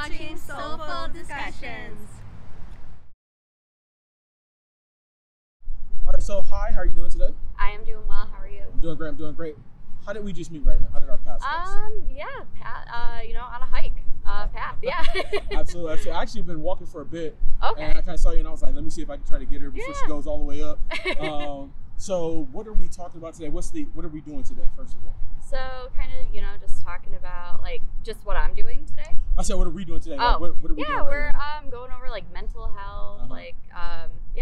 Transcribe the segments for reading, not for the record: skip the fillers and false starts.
watching Soleful Discussions. All right, so hi, how are you doing today? I am doing well. How are you? I'm doing great. How did we just meet right now? How did our paths cross? Yeah, Pat, on a hike. Path, yeah. Absolutely. I actually been walking for a bit. Okay. And I kind of saw you and I was like, let me see if I can try to get her before she goes all the way up. So what are we talking about today? What are we doing today, first of all? So kind of, just talking about like just what I'm doing today. I said, what are we doing today? Oh, like, what are we doing? Yeah, we're going over like mental health,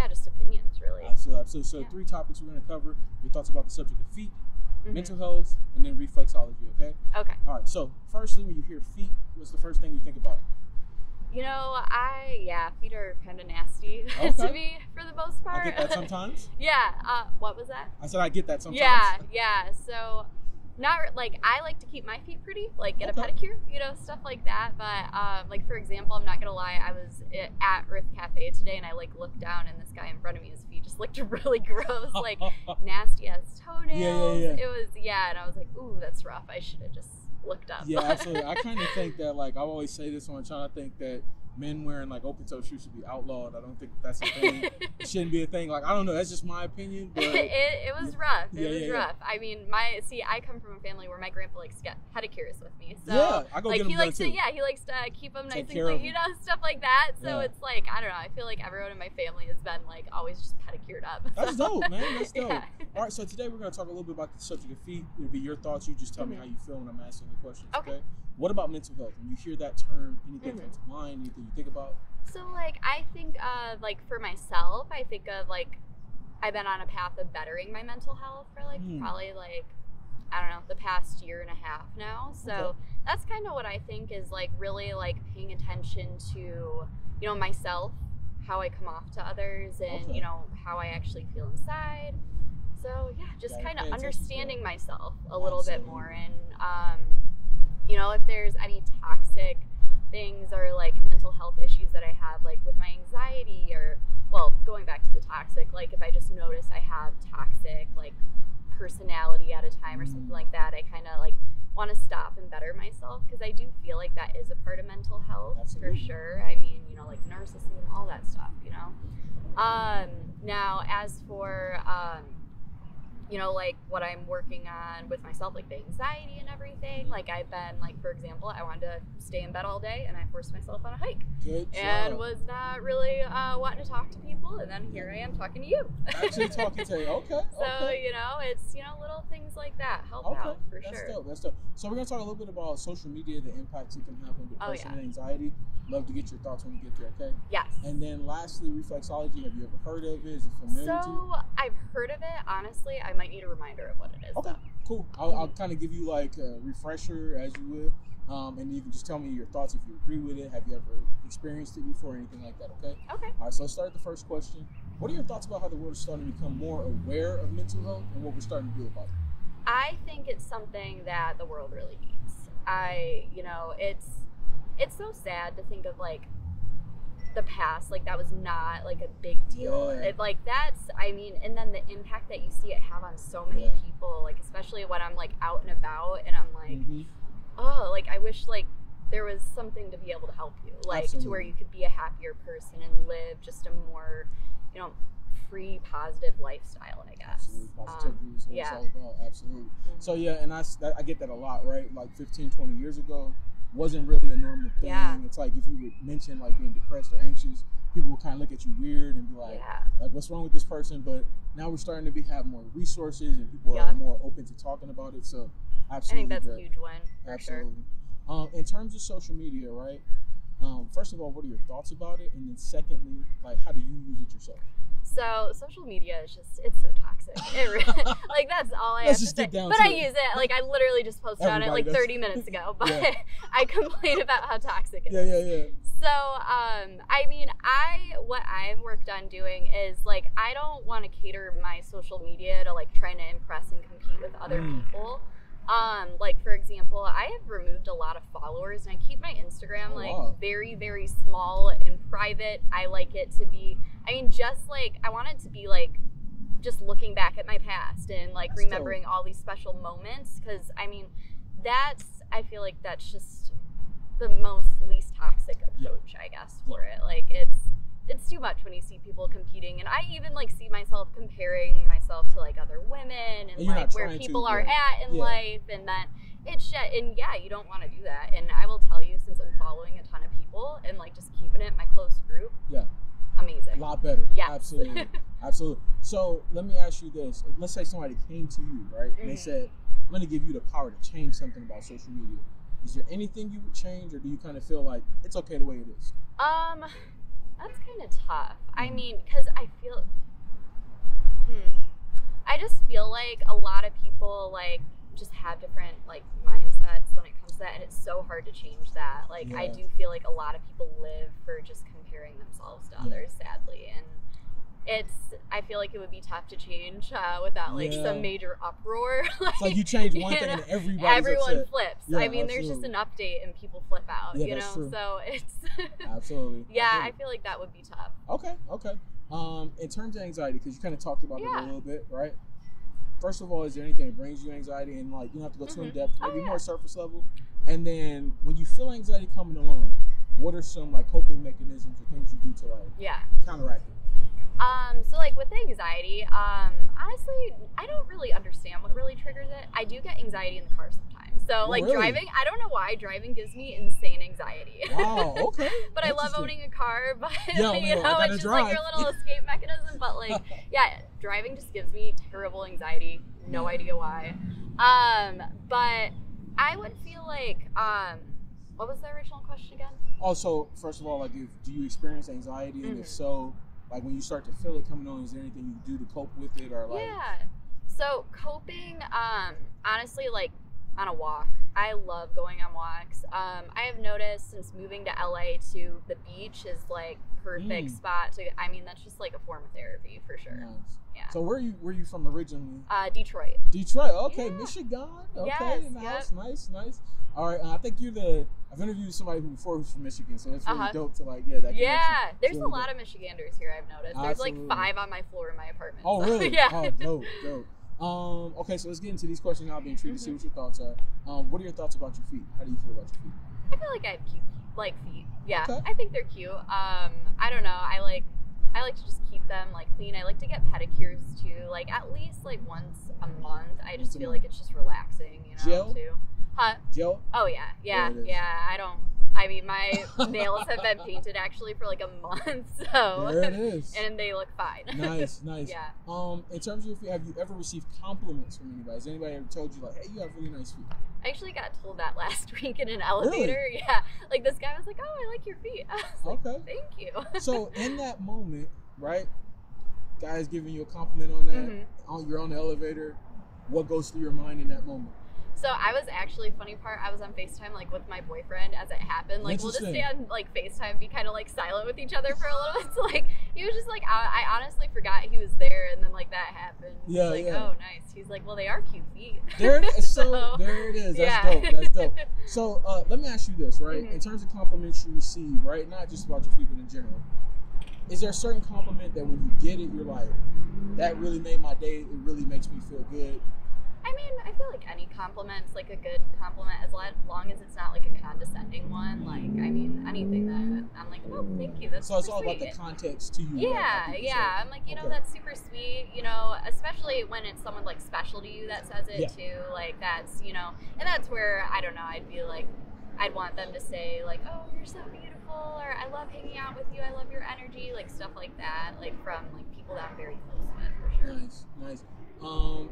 just opinions really. Absolutely. So 3 topics we're going to cover. Your thoughts about the subject of feet, mental health, and then reflexology, okay? Okay. All right, so firstly, when you hear feet, what's the first thing you think about? Feet are kind of nasty to me for the most part. I get that sometimes. Yeah. What was that? I said I get that sometimes. Yeah. So, not like I like to keep my feet pretty, like get a pedicure, stuff like that. But like for example, I'm not gonna lie, I was at Riff Cafe today and I like looked down and this guy in front of me, his feet just looked really gross, like nasty ass toenails. Yeah. It was and I was like, ooh, that's rough. I should have just looked up. Yeah, absolutely. I kind of think that, like, I always say this when I'm trying to think that men wearing like open toe shoes should be outlawed. I don't think that's a thing. It shouldn't be a thing. Like, I don't know. That's just my opinion. But it was rough. It was rough. Yeah. I mean, I come from a family where my grandpa likes to get pedicures with me. So yeah, I go like get him he likes too. he likes to keep them nice and care clean, stuff like that. So Yeah. it's like, I don't know. I feel like everyone in my family has been like always just pedicured up. That's dope, man. That's dope. Yeah. All right, so today we're going to talk a little bit about the subject of feet. It'll be your thoughts. You just tell me how you feel when I'm asking the questions. Okay. What about mental health? When you hear that term, anything comes to mind? Anything you think about? So like I think of like for myself, I think of like I've been on a path of bettering my mental health for like probably like I don't know, the past year and a half now. So that's kind of what I think is like really like paying attention to, myself, how I come off to others and, how I actually feel inside. So yeah, just kind of understanding myself a little bit more and, if there's any toxic things or like mental health issues that I have, like with my anxiety or, going back to the toxic, like if I just notice I have toxic like personality at a time or something like that, I kind of like want to stop and better myself because I do feel like that is a part of mental health. Absolutely. For sure. I mean, like narcissism and all that stuff, Now as for, like what I'm working on with myself, like the anxiety and everything, like I've been like, for example, I wanted to stay in bed all day and I forced myself on a hike. Good and job. Was not really wanting to talk to people, and then here I am talking to you. Actually talking to you. Okay. So, it's, little things like that help out for sure. That's dope. So we're going to talk a little bit about social media, the impacts it can have on depression and anxiety. Love to get your thoughts when we get there, okay? Yes. And then lastly, reflexology. Have you ever heard of it? Is it familiar to you? So I've heard of it. Honestly, I might need a reminder of what it is. Okay, cool. I'll kind of give you like a refresher as you will. And you can just tell me your thoughts if you agree with it. Have you ever experienced it before or anything like that, okay? Okay. All right, so let's start with the first question. What are your thoughts about how the world is starting to become more aware of mental health and what we're starting to do about it? I think it's something that the world really needs. It's so sad to think of like the past, like that was not like a big deal. Yeah. And then the impact that you see it have on so many people, like especially when I'm like out and about and I'm like, like I wish like there was something to be able to help you, like to where you could be a happier person and live just a more, free, positive lifestyle, I guess. Absolutely. Positivity is what it's all about. Absolutely. So and I get that a lot, right? Like 15, 20 years ago wasn't really a normal thing. Yeah. It's like if you would mention like being depressed or anxious, people would kind of look at you weird and be like, what's wrong with this person? But now we're starting to have more resources and people are more open to talking about it. So absolutely. I think that's a huge win. Absolutely. Sure. In terms of social media, right? First of all, what are your thoughts about it? And then secondly, like how do you use it yourself? So social media is it's so toxic. It really, like that's all I have to say. But I use it. Like I literally just posted on it like 30 minutes ago. But I complain about how toxic it is. Yeah. So what I've worked on doing is like I don't want to cater my social media to like trying to impress and compete with other people. Like for example, I have removed a lot of followers and I keep my Instagram very, very small and private. I like it to be, just like, I want it to be like, just looking back at my past and like remembering all these special moments. Cause I feel like that's just the most least toxic coach, I guess, for it. Like it's too much when you see people competing, and I even like see myself comparing myself to like other women and like where people are at in life, and then it's shit. And yeah, you don't want to do that. And I will tell you, since I'm following a ton of people and like just keeping it in my close group, amazing. A lot better. Yeah, absolutely. Absolutely. So let me ask you this. Let's say somebody came to you, right? And they said, I'm going to give you the power to change something about social media. Is there anything you would change, or do you kind of feel like it's okay the way it is? That's kind of tough. I mean, because I feel, I just feel like a lot of people like just have different like mindsets when it comes to that, and it's so hard to change that. Like I do feel like a lot of people live for just comparing themselves to others, sadly, and I feel like it would be tough to change without like some major uproar. It's like you change one thing and everyone flips. Yeah, I mean, there's just an update and people flip out, you know? True. So it's absolutely. Yeah, I feel like that would be tough. Okay. In terms of anxiety, because you kind of talked about it a little bit, right? First of all, is there anything that brings you anxiety, and like you don't have to go too in depth, maybe more surface level? And then when you feel anxiety coming along, what are some like coping mechanisms or things you do to like counteract it? So like with anxiety, honestly, I don't really understand what really triggers it. I do get anxiety in the car sometimes. So like driving, I don't know why driving gives me insane anxiety. Wow, okay. But I love owning a car, but you know, it's just like your little escape mechanism. But like, driving just gives me terrible anxiety. No idea why. But I would feel like, what was the original question again? Also, first of all, like, do you experience anxiety, and if so, like when you start to feel it coming on, is there anything you do to cope with it, or like? Yeah. So coping, honestly, like on a walk. I love going on walks. I have noticed since moving to LA to the beach is like perfect spot to. I mean, that's just like a form of therapy for sure. Nice. Yeah. So where you from originally? Detroit. Detroit. Okay, Michigan. Okay, yes, nice. All right, I think I've interviewed somebody before who's from Michigan, so that's really dope to like that connection. Yeah, there's really a lot of Michiganders here. I've noticed. There's like 5 on my floor in my apartment. Oh, so, really? Yeah. Oh, dope. Okay, so let's get into these questions. I'll be intrigued to see what your thoughts are. What are your thoughts about your feet? How do you feel about your feet? I feel like I have cute feet. Yeah, okay. I think they're cute. I don't know. I like to just keep them like clean. I like to get pedicures too, like at least like once a month. I just feel like it's just relaxing, you know. Gel? Too. Huh? Gel? Oh yeah. I mean, my nails have been painted actually for like a month, so there it is. And they look fine. Nice. Yeah. In terms of your feet, have you ever received compliments from anybody? Has anybody ever told you like, "Hey, you have really nice feet"? I actually got told that last week in an elevator. Really? Yeah, like this guy was like, "Oh, I like your feet." I was like, "Thank you." So in that moment, right? Guys giving you a compliment on that. You're on the elevator. What goes through your mind in that moment? So I was actually, funny part, I was on FaceTime like with my boyfriend as it happened. Like we'll just stay on like FaceTime, be kind of like silent with each other for a little bit. So like he was just like, I honestly forgot he was there, and then like that happened. Yeah, like, oh nice. He's like, well, they are cute feet. There it is. So there it is. That's dope. So let me ask you this, right? In terms of compliments you receive, right? Not just about your feet, but in general. Is there a certain compliment that when you get it, you're like, that really made my day. It really makes me feel good. I mean, I feel like any compliment's like a good compliment as long as it's not like a condescending one. Like, I mean, anything that I'm like, oh, thank you. That's so it's all sweet. about the context to you. Yeah. I'm like, you know, that's super sweet. You know, especially when it's someone like special to you that says it too. Like that's, you know, and that's where I don't know. I'd be like, I'd want them to say like, oh, you're so beautiful, or I love hanging out with you. I love your energy, like stuff like that, like from like people that I'm very close with for sure. Nice.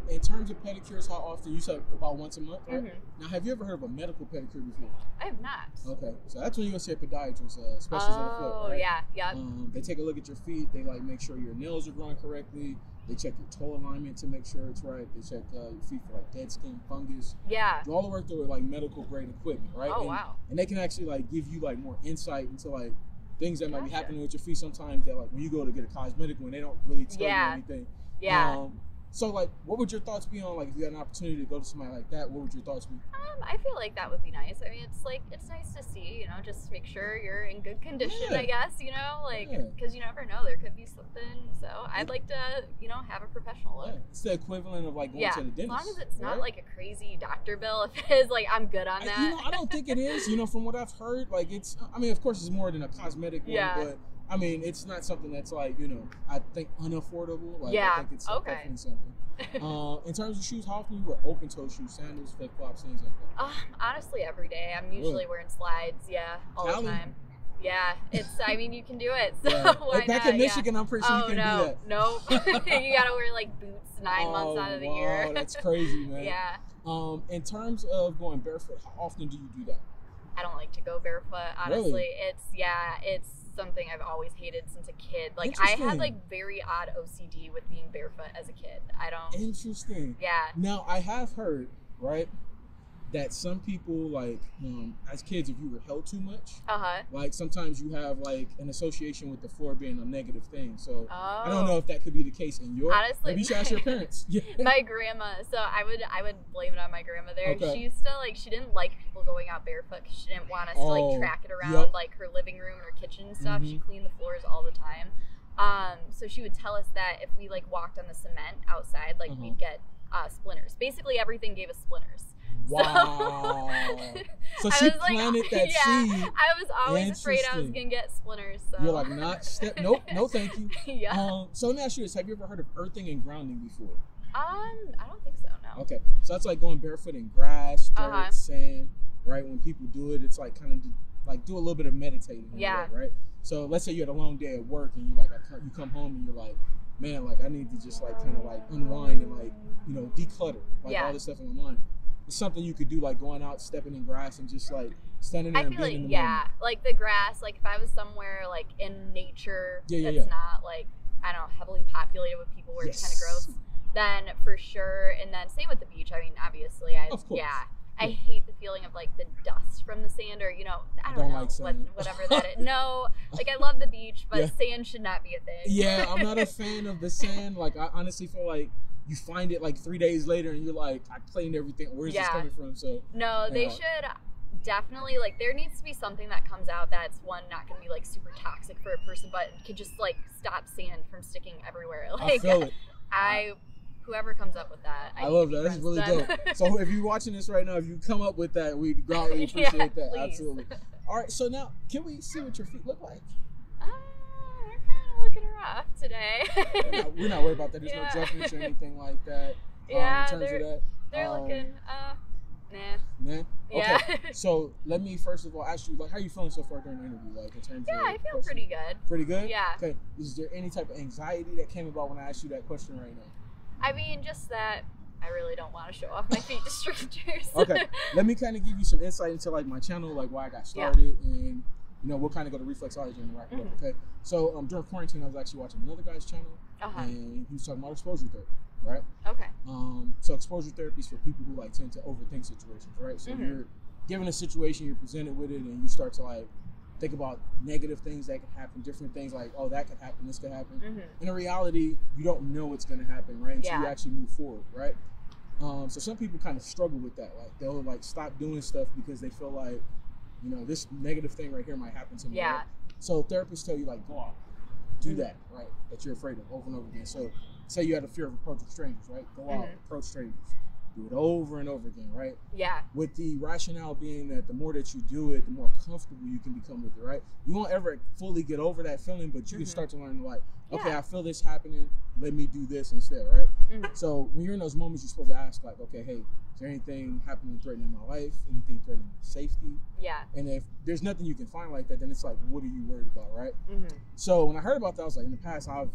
In terms of pedicures, how often? You said about once a month, right? Now, have you ever heard of a medical pedicure before? I have not. Okay, so that's when you go see a podiatrist, specialist on the foot, right? Yeah. They take a look at your feet. They like make sure your nails are growing correctly. They check your toe alignment to make sure it's right. They check your feet for like dead skin, fungus. Yeah. Do all the work through like medical grade equipment, right? Oh, wow. And they can actually like give you like more insight into like things that might be happening with your feet sometimes that like when you go to get a cosmetic one, they don't really tell you anything. Yeah. So, like, what would your thoughts be on, like, if you had an opportunity to go to somebody like that, what would your thoughts be? I feel like that would be nice. I mean, it's nice to see, you know, just make sure you're in good condition, I guess, you know, like, because you never know, there could be something. So I'd like to, you know, have a professional look. Yeah. It's the equivalent of, like, going to the dentist. As long as it's not like a crazy doctor bill. If it is, like, I'm good on that. You know, I don't think it is. You know, from what I've heard, like, it's, I mean, of course, it's more than a cosmetic one, but I mean, it's not something that's, like, you know, I think unaffordable. Like, I think it's definitely something. In terms of shoes, how often you wear open-toe shoes, sandals, flip-flops, things like that? Honestly, every day. I'm usually wearing slides, all the time. Yeah, it's, I mean, you can do it, so why not? Back in Michigan, I'm pretty sure you can do that. Nope. You gotta wear, like, boots 9 months out of the year. Wow, that's crazy, man. In terms of going barefoot, how often do you do that? I don't like to go barefoot, honestly. Really? It's something I've always hated since a kid. Like, I had, like, very odd OCD with being barefoot as a kid. I don't... Interesting. Yeah. Now, I have heard, right, that some people, like, as kids, if you were held too much, like, sometimes you have, like, an association with the floor being a negative thing. So, I don't know if that could be the case in your... Honestly, maybe you should ask your parents. My grandma, so I would blame it on my grandma there. Okay. She used to, like, she didn't like people going out barefoot because she didn't want us to, like, track it around, like, her living room and her kitchen and stuff. She cleaned the floors all the time. So she would tell us that if we, like, walked on the cement outside, like, we'd get splinters. Basically, everything gave us splinters. Wow. So she planted that seed. I was always afraid I was going to get splinters. So. You're like, nope, no thank you. So let me ask you this. Have you ever heard of earthing and grounding before? I don't think so, no. Okay. So that's like going barefoot in grass, dirt, sand, right? When people do it, it's like kind of like do a little bit of meditating. Right? So let's say you had a long day at work and you you come home and you're like, man, like I need to just like kind of like unwind and like, you know, declutter like all this stuff in my mind. It's something you could do, like going out, stepping in grass, and just like standing there and being in the moment. Like the grass. Like if I was somewhere like in nature that's not like, I don't know, heavily populated with people where it's kind of gross, then for sure. And then same with the beach. I mean, obviously, I hate the feeling of like the dust from the sand, or you know, I don't know, like whatever that is. No, like I love the beach, but sand should not be a thing. Yeah, I'm not a fan of the sand. Like I honestly feel like you find it like 3 days later and you're like, I cleaned everything. Where's this coming from? So no, they should definitely, like, there needs to be something that comes out that's not going to be like super toxic for a person, but could just like stop sand from sticking everywhere. Like, I feel it. Whoever comes up with that, I love that. That's really dope. So if you're watching this right now, if you come up with that, we greatly appreciate that. Please. Absolutely. All right. So now, can we see what your feet look like? Looking rough today. We're not worried about that. There's no judgments or anything like that. In terms of that. They're looking, nah. Okay. So let me first of all ask you, like, how are you feeling so far during the interview? Like in terms of I feel pretty good. Pretty good? Yeah. Okay. Is there any type of anxiety that came about when I asked you that question right now? I mean, just that I really don't want to show off my feet to strangers. Okay. Let me kind of give you some insight into like my channel, like why I got started, and you know, we'll kind of go to Reflexology and wrap it up, okay? So during quarantine, I was actually watching another guy's channel, and he was talking about exposure therapy, right? Okay. So exposure therapy is for people who like tend to overthink situations, right? So you're given a situation, you're presented with it, and you start to like think about negative things that can happen, different things like, oh, that could happen, this could happen. In reality, you don't know what's going to happen, right? Until you actually move forward, right? So some people kind of struggle with that. Like they'll like stop doing stuff because they feel like, you know, this negative thing right here might happen to me. Yeah. Right? So therapists tell you like, go out, do that, right? That you're afraid of over and over again. So say you had a fear of approaching strangers, right? Go out, approach strangers. Do it over and over again, right? Yeah. With the rationale being that the more that you do it, the more comfortable you can become with it, right? You won't ever fully get over that feeling, but you can start to learn like, okay, I feel this happening, let me do this instead, right? So when you're in those moments, you're supposed to ask like, okay, hey, is there anything happening threatening my life? Anything threatening safety? Yeah. And if there's nothing you can find like that, then it's like, what are you worried about, right? So when I heard about that, I was like, in the past, I've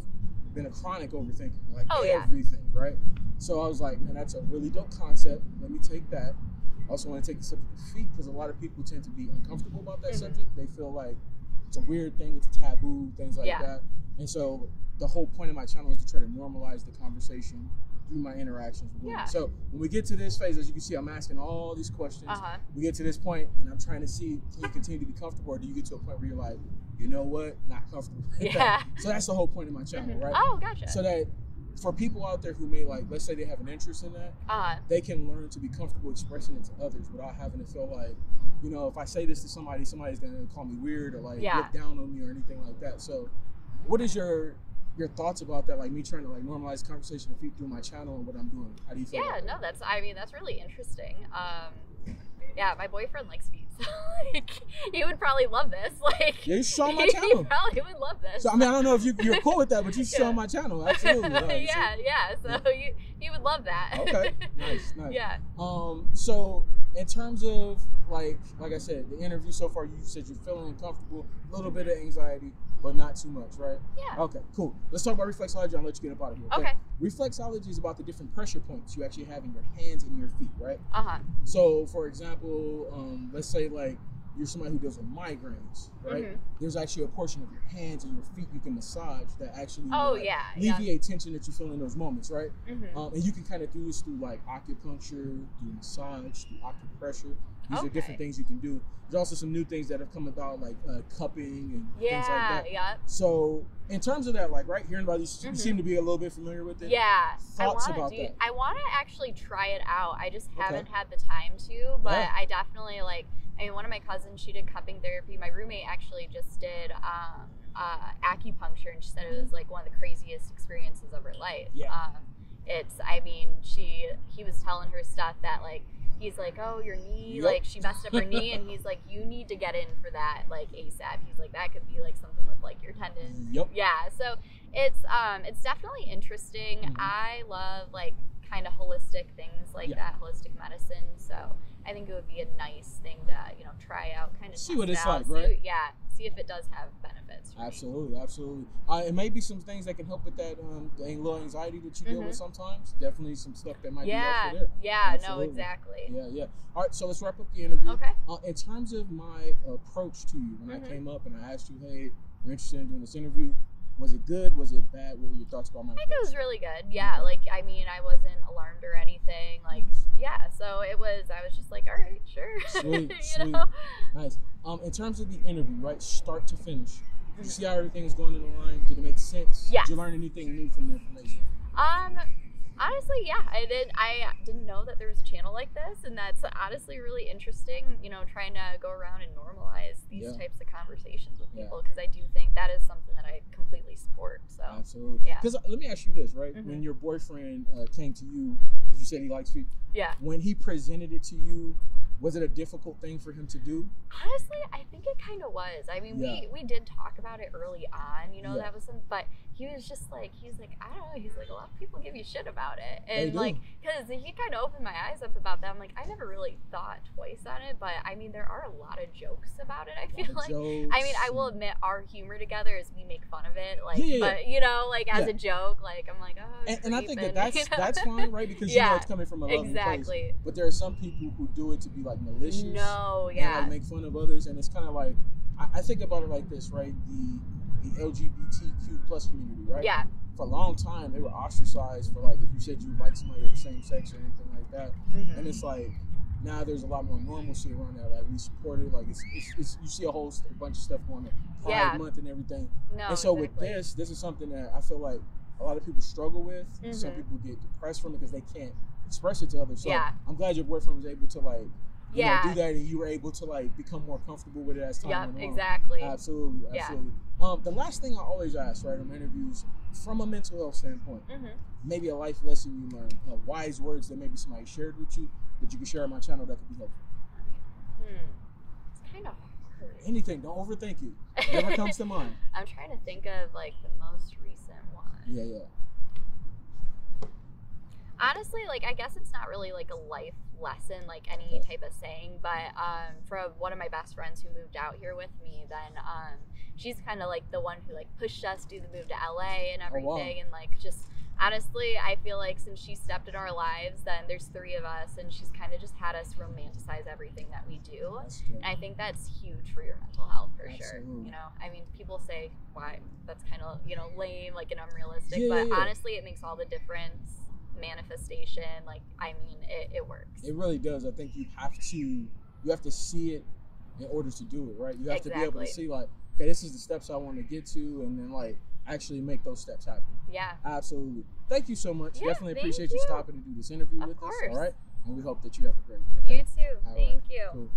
been a chronic overthinker, like everything, right? So I was like, man, that's a really dope concept. Let me take that. I also want to take the subject of feet because a lot of people tend to be uncomfortable about that subject. They feel like it's a weird thing, it's a taboo, things like that. And so the whole point of my channel is to try to normalize the conversation through my interactions with women. So when we get to this phase, as you can see, I'm asking all these questions. We get to this point, and I'm trying to see, can you continue to be comfortable, or do you get to a point where you're like, you know what, not comfortable? So that's the whole point of my channel, right? Oh, gotcha. So that for people out there who may like, let's say they have an interest in that, they can learn to be comfortable expressing it to others without having to feel like, you know, if I say this to somebody, somebody's gonna call me weird or like look down on me or anything like that. So, what is your thoughts about that? Like me trying to like normalize conversation and feed through my channel and what I'm doing. How do you feel? Yeah, no, that's really interesting. Yeah, my boyfriend likes feet, so like he would probably love this. Like, yeah, you show my channel. He probably would love this. So I mean, I don't know if you're cool with that, but you show my channel, absolutely. Right? So he would love that. Okay, nice. Yeah. So in terms of like I said, the interview so far, you said you're feeling comfortable, a little bit of anxiety, but not too much, right? Yeah. Okay, cool. Let's talk about reflexology. I'll let you get up out of here. Okay. Reflexology is about the different pressure points you actually have in your hands and your feet, right? So, for example, let's say like you're somebody who deals with migraines, right? Mm-hmm. There's actually a portion of your hands and your feet you can massage that actually alleviate tension that you feel in those moments, right? Mm-hmm. And you can kind of do this through like acupuncture, through massage, through acupressure. These are different things you can do. There's also some new things that have come about, like cupping and things like that. Yeah. So, in terms of that, like, right, hearing about these, you seem to be a little bit familiar with it. Yeah. Thoughts about that? I want to actually try it out. I just haven't had the time to, but I definitely, like, I mean, one of my cousins, she did cupping therapy. My roommate actually just did acupuncture, and she said it was, like, one of the craziest experiences of her life. Yeah. He was telling her stuff that, like, he's like, oh, your knee, like, she messed up her knee, and he's like, you need to get in for that, like, ASAP. He's like, that could be, like, something with, like, your tendon. Yeah, so it's definitely interesting. Mm-hmm. I love, like, kind of holistic things like that, holistic medicine, so I think it would be a nice thing to, you know, try out, kind of see what it's like, right? See if it does have benefits. Absolutely. It may be some things that can help with that the little anxiety that you deal with sometimes. Definitely some stuff that might be helpful there. Yeah, absolutely. No, exactly. Yeah. All right, so let's wrap up the interview. Okay. In terms of my approach to you, when I came up and I asked you, hey, you're interested in doing this interview, was it good? Was it bad? What were your thoughts about my approach? I think it was really good. Yeah, like, I mean, I wasn't alarmed or anything. Like, so I was just like, all right, sure. Sweet, you know? Nice. In terms of the interview, right, start to finish, did you see how everything is going in the line? Did it make sense? Yeah. Did you learn anything new from the information? Honestly, yeah, I did. I didn't know that there was a channel like this, and that's honestly really interesting, you know, trying to go around and normalize these types of conversations with people, because I do think that is something that I completely support. So absolutely. Yeah. Because let me ask you this, right? When your boyfriend came to you, you said he likes feet. Yeah. When he presented it to you, was it a difficult thing for him to do? Honestly, I think it kind of was. I mean, we did talk about it early on, you know, that was but he was just like, he's like, I don't know, he's like, a lot of people give you shit about it. And like, because he kind of opened my eyes up about that. I'm like, I never really thought twice on it, but I mean, there are a lot of jokes about it, I feel like. I mean, I will admit our humor together is we make fun of it, like, but you know, like as a joke, like I'm like, oh, and I think that's fine, right? Because you know it's coming from a loving place. But there are some people who do it to be like malicious. And, like, make fun of others, and it's kind of like, I think about it like this, right? The LGBTQ plus community, right? Yeah. For a long time, they were ostracized for, like, if you said you like somebody of the same sex or anything like that. And it's like, now there's a lot more normalcy around that. Like, we support it. Like, it's you see a whole bunch of stuff going on, Pride Month and everything. And so with this is something that I feel like a lot of people struggle with. Some people get depressed from it because they can't express it to others. So I'm glad your boyfriend was able to, like, you know, do that, and you were able to, like, become more comfortable with it as time went on. Exactly. Absolutely. The last thing I always ask, right, on interviews, from a mental health standpoint, maybe a life lesson you learned, wise words that maybe somebody shared with you that you can share on my channel that could be helpful. It's kind of hard. Anything. Don't overthink it. Whatever comes to mind. I'm trying to think of, like, the most recent one. Yeah. Honestly, like, I guess it's not really like a life lesson, like any type of saying, but from one of my best friends who moved out here with me, then she's kind of like the one who, like, pushed us to the move to LA and everything. And, like, just honestly, I feel like since she stepped in our lives, then there's 3 of us, and she's kind of just had us romanticize everything that we do. And I think that's huge for your mental health, for sure. You know, I mean, people say, why, that's kind of, you know, lame, like, and unrealistic, but honestly, it makes all the difference. Manifestation, like, I mean, it works. It really does. I think you have to see it in order to do it, right? You have to be able to see, like, okay, this is the steps I want to get to, and then, like, actually make those steps happen. Yeah. Absolutely. Thank you so much. Yeah, Definitely appreciate you stopping to do this interview with us. All right. And we hope that you have a great one. Okay? You too. Thank you. Cool.